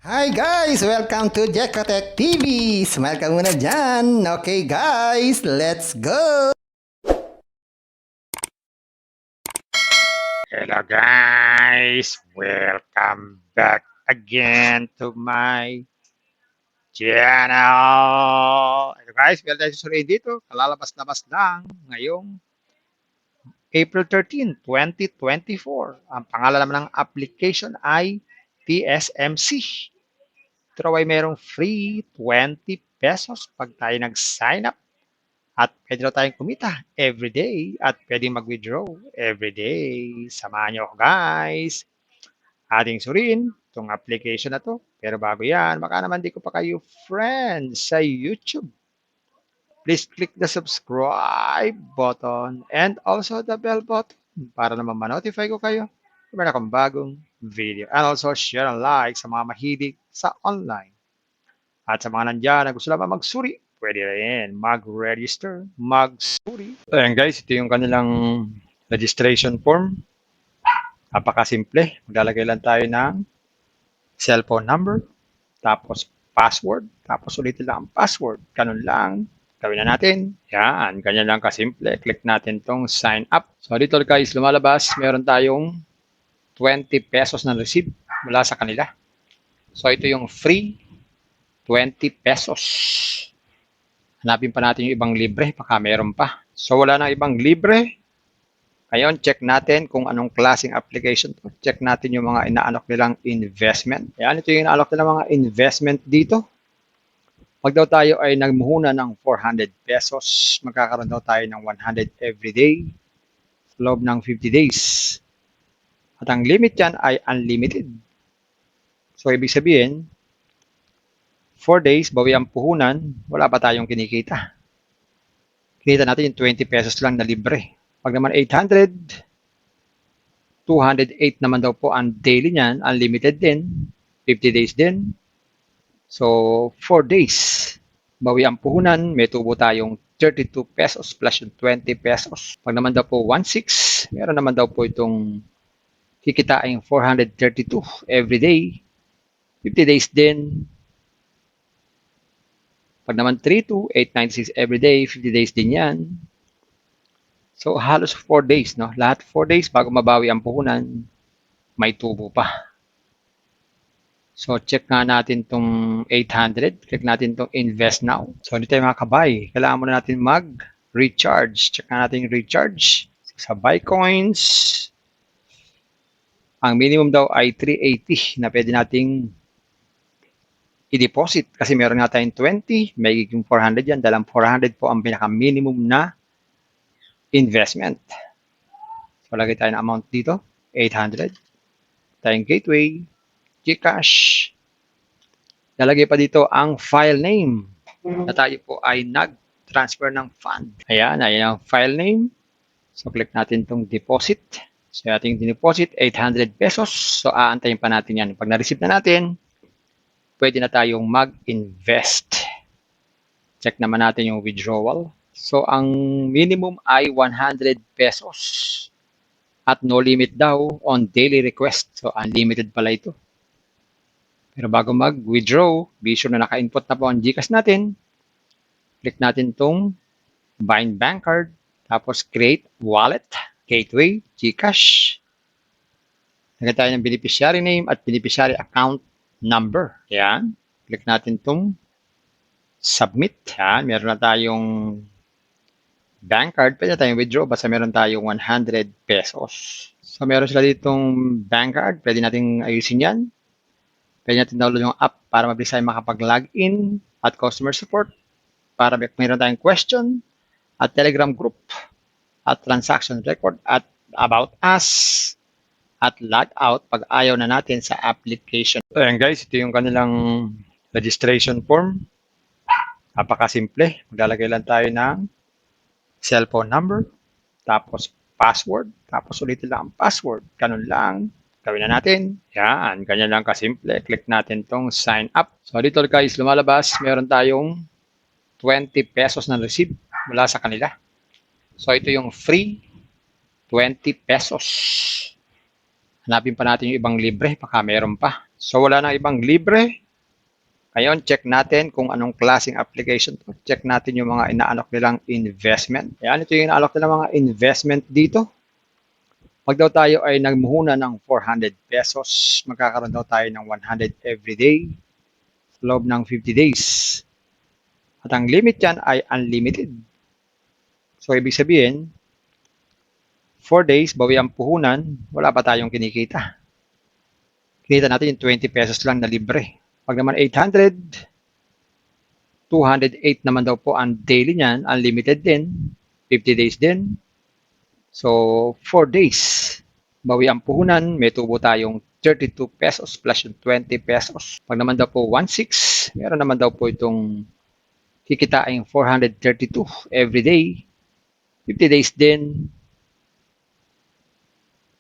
Hi guys! Welcome to Jekotech TV! Smile ka muna dyan! Okay guys, let's go! Hello guys! Welcome back again to my channel! Hello guys, meron tayo susunod dito. Kalalabas-labas lang ngayong April 13, 2024. Ang pangalan naman ng application ay TSMC. Ito raw ay merong free 20 pesos pag tayo nag-sign up. At pwede na tayong kumita every day at pwedeng mag-withdraw every day. Samahan niyo ako guys. Ating suriin itong application na to. Pero bago yan, baka naman di ko pa kayo friends sa YouTube. Please click the subscribe button and also the bell button para naman ma-notify ko kayo kung meron akong bagong video. And also share and like sa mga mahilig sa online. At sa mga nandyan na gusto naman magsuri, pwede rin mag-register, magsuri. Ayan guys, ito yung kanilang registration form. Napakasimple. Maglalagay lang tayo ng cellphone number, tapos password, tapos ulitin lang ang password. Ganun lang. Gawin na natin. Yan, ganyan lang kasimple. Click natin tong sign up. So dito guys, lumalabas, meron tayong 20 pesos na receipt mula sa kanila. So ito yung free 20 pesos. Hanapin pa natin yung ibang libre, baka meron pa. So wala nang ibang libre. Ngayon, check natin kung anong klaseng application to. Check natin yung mga inaalok nilang investment. Ayan, ito yung inaalok nilang mga investment dito. Pag daw tayo ay nagmuhuna ng 400 pesos, magkakaroon daw tayo ng 100 every day sa loob ng 50 days. At ang limit yan ay unlimited. So, ibig sabihin, 4 days, bawi ang puhunan, wala pa tayong kinikita. Kinita natin yung 20 pesos lang na libre. Pag naman 800, 208 naman daw po ang daily niyan, unlimited din, 50 days din. So, 4 days. Bawi ang puhunan, may tubo tayong 32 pesos plus yung 20 pesos. Pag naman daw po 1.6, meron naman daw po itong kikitain 432 every day, 50 days din. Pag naman 3.2, 896 every day, 50 days din yan. So, halos 4 days, no? Lahat 4 days bago mabawi ang puhunan, may tubo pa. So, check nga natin tong 800. Click natin tong invest now. So, hindi tayo makakabay. Kailangan muna natin mag-recharge. Check nga natin yung recharge. Sa buy coins, ang minimum daw ay 380 na pwede nating i-deposit. Kasi meron nga tayong 20, may giging 400 yan. Dalang 400 po ang pinaka-minimum na investment. So, lagay tayo ng amount dito, 800. Tayong gateway, GCash. Lalagay pa dito ang file name na tayo po ay nag-transfer ng fund. Ayan, ayan ang file name. So, click natin itong deposit. So, ating deposit, 800 pesos. So, aantayin pa natin yan. Pag na-receive na natin, pwede na tayong mag-invest. Check naman natin yung withdrawal. So, ang minimum ay 100 pesos. At no limit daw on daily request. So, unlimited pala ito. Pero bago mag-withdraw, be sure na naka-input na po ang GCash natin. Click natin itong Bind Bank Card. Tapos create wallet, gateway, GCash. Lagyan tayo ng beneficiary name at beneficiary account number. Yan. Click natin itong submit. Yan. Meron na tayong bank card. Pwede na tayong withdraw basta meron tayong 100 pesos. So meron sila ditong bank card. Pwede natin ayusin yan. Pwede natin download yung app para mabilis tayo makapag-login at customer support para meron tayong question at Telegram group at transaction record at about us at log out pag ayaw na natin sa application. So, ayan guys, ito yung kanilang registration form. Napakasimple. Maglalagay lang tayo ng cellphone number, tapos password, tapos ulitin lang ang password. Ganun lang. Gawin na natin. Yan, ganyan lang kasimple. Click natin tong sign up. So dito guys, lumalabas, meron tayong 20 pesos na receipt mula sa kanila. So ito yung free 20 pesos. Hanapin pa natin yung ibang libre, baka meron pa. So wala nang ibang libre. Ngayon, check natin kung anong klaseng application to. Check natin yung mga inaalok nilang investment. Ayan, ito yung inaalok nilang mga investment dito. Pag daw tayo ay nagmuhuna ng 400 pesos, magkakaroon daw tayo ng 100 every day sa loob ng 50 days. At ang limit yan ay unlimited. So, ibig sabihin, 4 days, bawi ang puhunan, wala pa tayong kinikita. Kinita natin yung 20 pesos lang na libre. Pag naman 800, 208 naman daw po ang daily niyan, unlimited din, 50 days din. So, 4 days, bawi ang puhunan, may tubo tayong 32 pesos plus yung 20 pesos. Pag naman daw po 1.6, meron naman daw po itong kikitain 432 every day, 50 days din.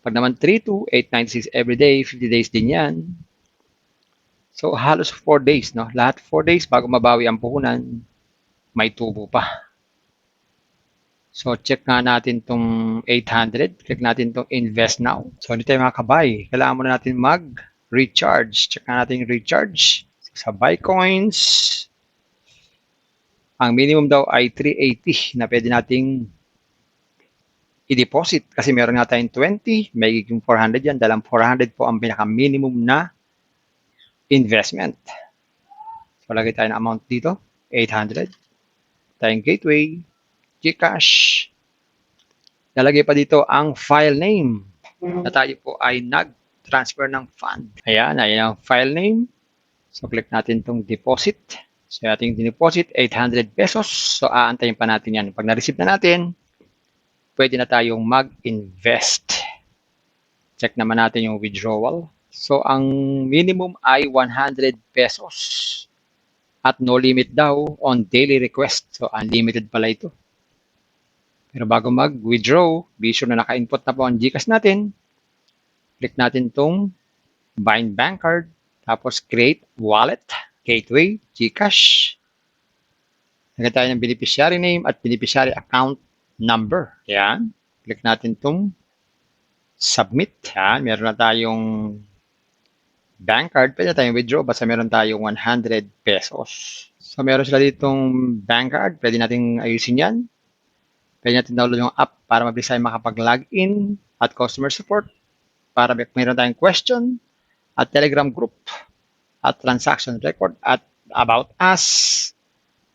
Pag naman 3.2, 896 every day, 50 days din yan. So, halos 4 days, no? Lahat 4 days bago mabawi ang puhunan, may tubo pa. So, check nga natin tong 800. Click natin tong invest now. So, hindi tayo makakabay. Kailangan muna natin mag-recharge. Check nga natin yung recharge. Sa buy coins, ang minimum daw ay 380 na pwede nating i-deposit. Kasi meron nga tayong 20, may giging 400 yan. Dalang 400 po ang pinaka-minimum na investment. So, lagay tayo ng amount dito. 800. Tayong gateway. GCash. Lalagay pa dito ang file name na tayo po ay nag-transfer ng fund. Ayan ang file name. So, click natin itong deposit. So, ating deposit, 800 pesos. So, aantayin pa natin yan. Pag na-receive na natin, pwede na tayong mag-invest. Check naman natin yung withdrawal. So, ang minimum ay 100 pesos. At no limit daw on daily request. So, unlimited pala ito. Pero bago mag-withdraw, be sure na naka-input na po ang GCash natin. Click natin itong Bind Bank Card. Tapos create wallet, gateway, GCash. Lagyan tayo ng beneficiary name at beneficiary account number. Yan. Click natin itong submit. Yan. Meron na tayong bank card. Pwede na tayong withdraw basta meron tayong 100 pesos. So meron sila ditong bank card. Pwede natin ayusin yan. Pwede natin download yung app para mabilis tayo makapag-login at customer support para mayroon tayong question at Telegram group at transaction record at about us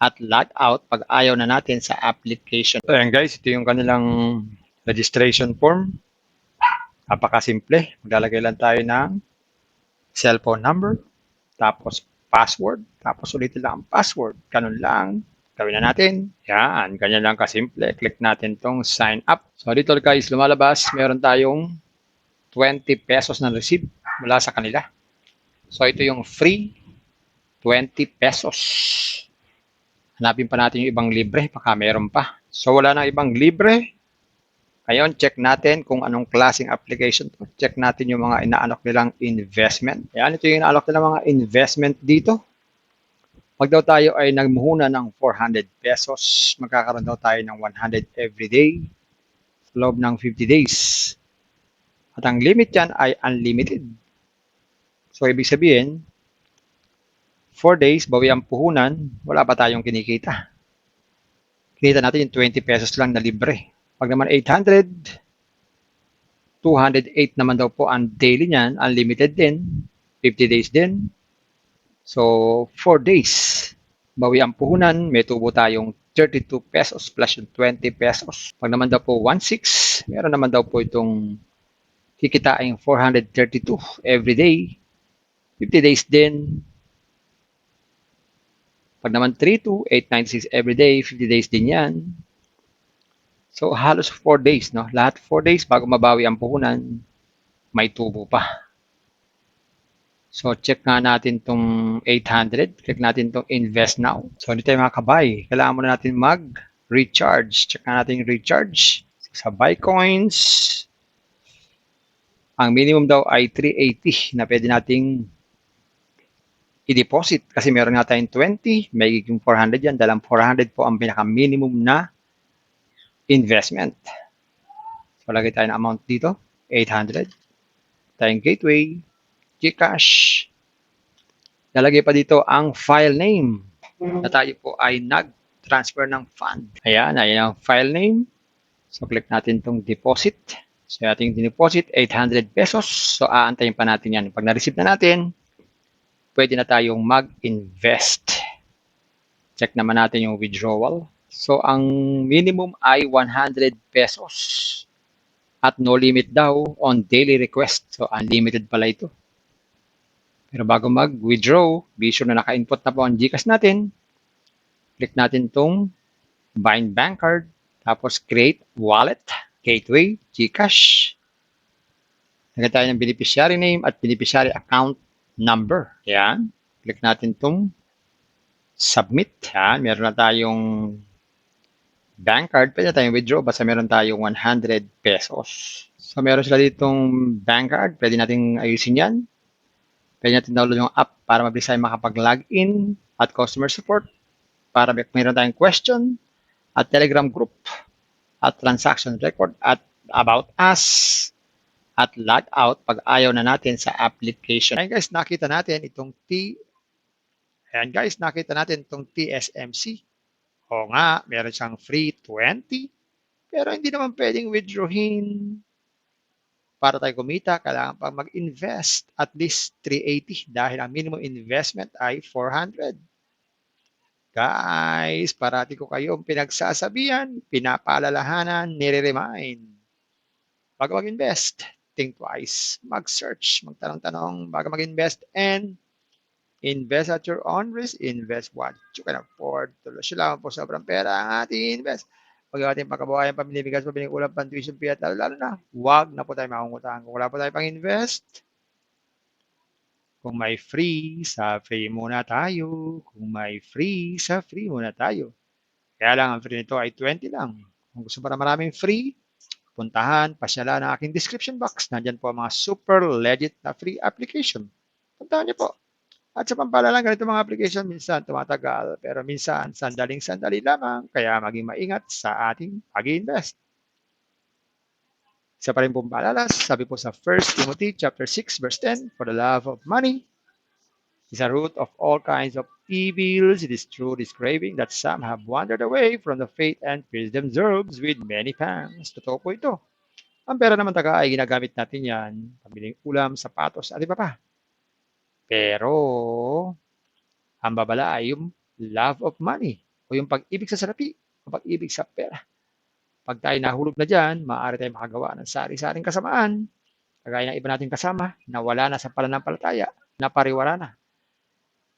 at log out pag ayaw na natin sa application. So ayan guys, ito yung kanilang registration form. Napakasimple. Maglalagay lang tayo ng cellphone number, tapos password, tapos ulitin lang ang password. Ganun lang. Gawin na natin. Yan, ganyan lang kasimple. Click natin tong sign up. So dito guys, lumalabas, meron tayong 20 pesos na receipt mula sa kanila. So ito yung free 20 pesos. Hanapin pa natin yung ibang libre, baka meron pa. So wala nang ibang libre. Ngayon, check natin kung anong klaseng application to. Check natin yung mga inaalok nilang investment. Yan, ito yung inaalok nilang mga investment dito. Pag daw tayo ay nagmuhuna ng 400 pesos, magkakaroon daw tayo ng 100 every day sa loob ng 50 days. At ang limit yan ay unlimited. So, ibig sabihin, 4 days, bawi ang puhunan, wala pa tayong kinikita. Kinita natin yung 20 pesos lang na libre. Pag naman 800, 208 naman daw po ang daily niyan, unlimited din, 50 days din. So, 4 days, bawi ang puhunan, may tubo tayong 32 pesos plus yung 20 pesos. Pag naman daw po 1.6, meron naman daw po itong kikitain 432 every day, 50 days din. Pag naman 3.2, 896 every day, 50 days din yan. So, halos 4 days, no? Lahat 4 days bago mabawi ang puhunan, may tubo pa. So, check nga natin tong 800. Click natin tong invest now. So, hindi tayo makakabay. Kailangan muna natin mag-recharge. Check nga natin yung recharge. Sa buy coins, ang minimum daw ay 380 na pwede nating i-deposit. Kasi meron nga tayong 20, may giging 400 yan. Dalang 400 po ang pinaka-minimum na investment. So, lagay tayo ng amount dito. 800. Tayong gateway. GCash. Lalagay pa dito ang file name na tayo po ay nag-transfer ng fund. Ayan ang file name. So, click natin itong deposit. So, ating deposit, 800 pesos. So, aantayin pa natin yan. Pag na-receive na natin, pwede na tayong mag-invest. Check naman natin yung withdrawal. So, ang minimum ay 100 pesos. At no limit daw on daily request. So, unlimited pala ito. Pero bago mag-withdraw, be sure na naka-input na po ang GCash natin. Click natin itong Bind Bank Card. Tapos, create wallet, gateway, GCash. Lagyan tayo ng beneficiary name at beneficiary account number. Yan. Click natin itong submit. Yan. Meron na tayong bank card. Pwede na tayong withdraw basta meron tayong 100 pesos. So, meron sila ditong bank card. Pwede natin ayusin yan. Pwede natin download yung app para mabilis tayo makapag-login at customer support para meron tayong question at Telegram group at transaction record at about us at log out pag ayaw na natin sa application. Ayan guys, nakita natin itong TSMC. O nga, meron siyang free 20 pero hindi naman pwedeng withdrawin. Para tayo kumita, kailangan pang mag-invest at least 380 dahil ang minimum investment ay 400. Guys, parati ko kayong pinagsasabihan, pinapaalalahanan, nire-remind. Bago mag-invest, think twice. Mag-search, magtanong-tanong bago mag-invest and invest at your own risk. Invest what you can afford. Tuloy lang po sobrang pera ang ating invest. Pag ating pagkabuhayan, pamilibigas, pabiling-ulam, pan-tuition fee, at lalo na, huwag na po tayo mangungutang. Kung wala po tayo pang-invest, kung may free, sa free muna tayo. Kung may free, sa free muna tayo. Kaya lang, ang free nito ay 20 lang. Kung gusto para maraming free, puntahan, pasyalan ang aking description box. Nandyan po ang mga super legit na free application. Puntahan niyo po. At sa pampalala, ganito mga application, minsan tumatagal, pero minsan sandaling-sandali lamang, kaya maging maingat sa ating pag-invest. Isa pa rin pong paalala, sabi po sa 1 Timothy chapter 6, verse 10, for the love of money is a root of all kinds of evils. It is through this craving that some have wandered away from the faith and pierced themselves with many pangs. Totoo po ito. Ang pera naman taga ay ginagamit natin yan, pamiling ulam, sapatos, at iba pa. Pero, ang babala ay yung love of money o yung pag-ibig sa salapi o pag-ibig sa pera. Pag tayo nahulog na dyan, maaari tayo makagawa ng sari-saring kasamaan. Kagaya ng iba nating kasama na wala na sa pananampalataya, na pariwara na.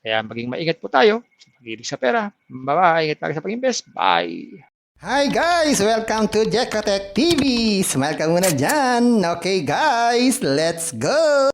Kaya maging maingat po tayo sa pag-ibig sa pera. Bye-bye. Ingat tayo sa pag-invest. Bye! Hi guys! Welcome to Jekatech TV! Smile ka muna dyan! Okay guys, let's go!